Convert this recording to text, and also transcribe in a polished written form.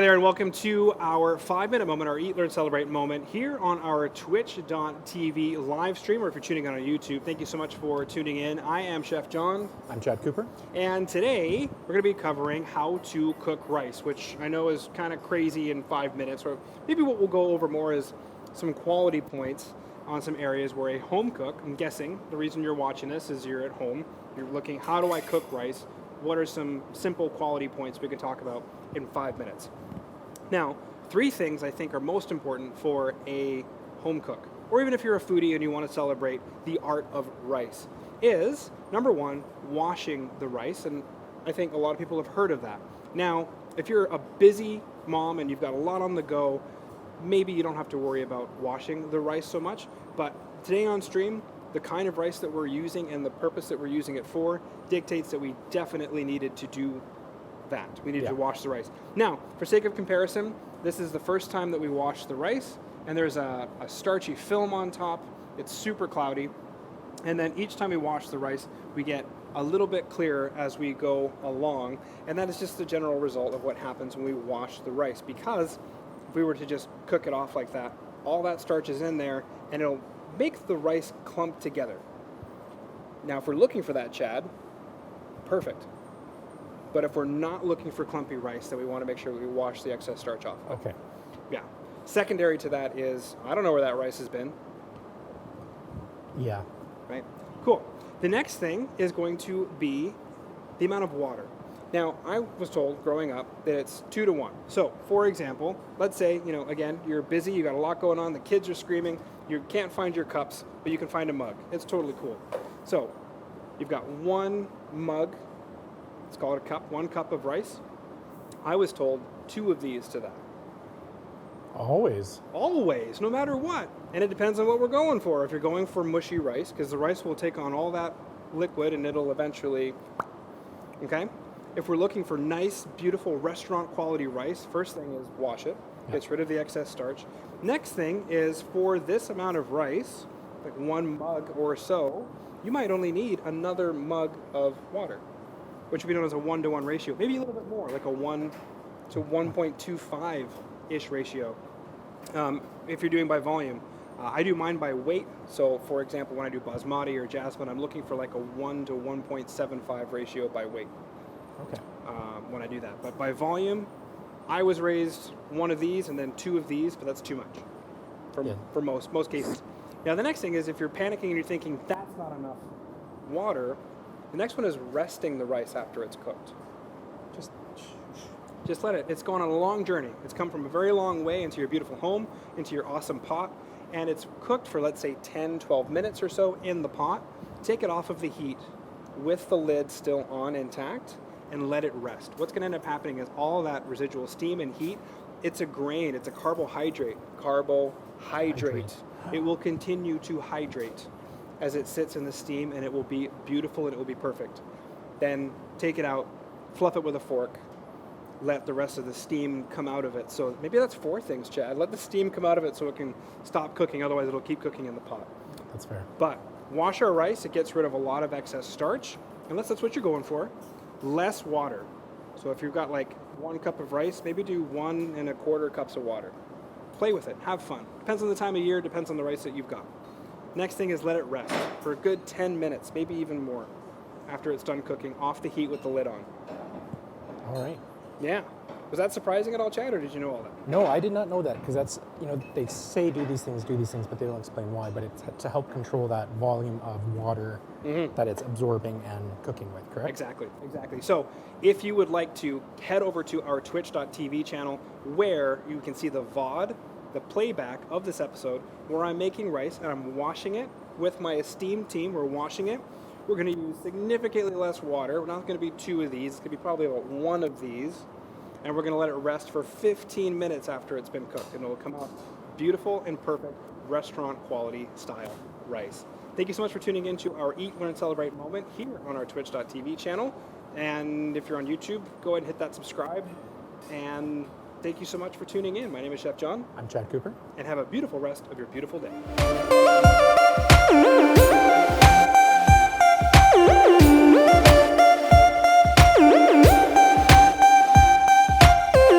there, and welcome to our 5-minute moment, our Eat, Learn, Celebrate moment here on our twitch.tv live stream, or if you're tuning in on YouTube, thank you so much for tuning in. I am Chef Jon. I'm Chad Cooper. And today we're going to be covering how to cook rice, which I know is kind of crazy in 5 minutes. Or maybe what we'll go over more is some quality points on some areas where a home cook, I'm guessing the reason you're watching this is you're at home, you're looking, how do I cook rice? What are some simple quality points we can talk about in 5 minutes? Now, 3 things I think are most important for a home cook, or even if you're a foodie and you want to celebrate the art of rice, is number 1, washing the rice. And I think a lot of people have heard of that. Now, if you're a busy mom and you've got a lot on the go, maybe you don't have to worry about washing the rice so much. But today on stream, the kind of rice that we're using and the purpose that we're using it for dictates that we definitely needed to do that. We needed to wash the rice. Now, for sake of comparison, this is the first time that we washed the rice, and there's a starchy film on top. It's super cloudy. And then each time we wash the rice, we get a little bit clearer as we go along. And that is just the general result of what happens when we wash the rice. Because if we were to just cook it off like that, all that starch is in there, and it'll make the rice clump together. Now, if we're looking for that, Chad, perfect. But if we're not looking for clumpy rice, then we want to make sure we wash the excess starch off. Okay. Yeah. Secondary to that is, I don't know where that rice has been. Yeah. Right? Cool. The next thing is going to be the amount of water. Now, I was told growing up that it's 2 to 1. So, for example, let's say, again, you're busy, you got a lot going on, the kids are screaming, you can't find your cups, but you can find a mug. It's totally cool. So, you've got 1 mug, let's call it a cup, 1 cup of rice. I was told 2 of these to that. Always. Always, no matter what. And it depends on what we're going for. If you're going for mushy rice, because the rice will take on all that liquid and it'll eventually, okay? If we're looking for nice, beautiful restaurant quality rice, first thing is wash it. Gets rid of the excess starch. Next thing is for this amount of rice, like 1 mug or so, you might only need another mug of water, which would be known as a 1-to-1 ratio. Maybe a little bit more, like a 1 to 1.25-ish ratio. If you're doing by volume. I do mine by weight. So, for example, when I do basmati or jasmine, I'm looking for like a 1 to 1.75 ratio by weight. Okay. When I do that. But by volume, I was raised 1 of these and then 2 of these, but that's too much for most cases. Now, the next thing is if you're panicking and you're thinking that's not enough water, the next one is resting the rice after it's cooked. Just let it. It's gone on a long journey. It's come from a very long way into your beautiful home, into your awesome pot, and it's cooked for, let's say, 10, 12 minutes or so in the pot. Take it off of the heat with the lid still on intact and let it rest. What's going to end up happening is all that residual steam and heat, it's a grain, it's a carbohydrate. It will continue to hydrate as it sits in the steam, and it will be beautiful and it will be perfect. Then take it out, fluff it with a fork, let the rest of the steam come out of it. So maybe that's 4 things, Chad. Let the steam come out of it so it can stop cooking, otherwise it'll keep cooking in the pot. That's fair. But wash our rice, it gets rid of a lot of excess starch, unless that's what you're going for. Less water. So if you've got like 1 cup of rice, maybe do 1 1/4 cups of water. Play with it, have fun. Depends on the time of year, depends on the rice that you've got. Next thing is let it rest for a good 10 minutes, maybe even more, after it's done cooking, off the heat with the lid on. All right. Yeah. Was that surprising at all, Chad, or did you know all that? No, I did not know that, because that's, they say do these things, but they don't explain why. But it's to help control that volume of water that it's absorbing and cooking with, correct? Exactly. So if you would like to head over to our twitch.tv channel where you can see the VOD, the playback of this episode, where I'm making rice and I'm washing it with my esteemed team. We're washing it. We're going to use significantly less water. We're not going to be 2 of these. It's going to be probably about 1 of these. And we're going to let it rest for 15 minutes after it's been cooked. And it'll come out beautiful and perfect restaurant quality style rice. Thank you so much for tuning into our Eat, Learn, Celebrate moment here on our twitch.tv channel. And if you're on YouTube, go ahead and hit that subscribe. And thank you so much for tuning in. My name is Chef Jon. I'm Chad Cooper. And have a beautiful rest of your beautiful day.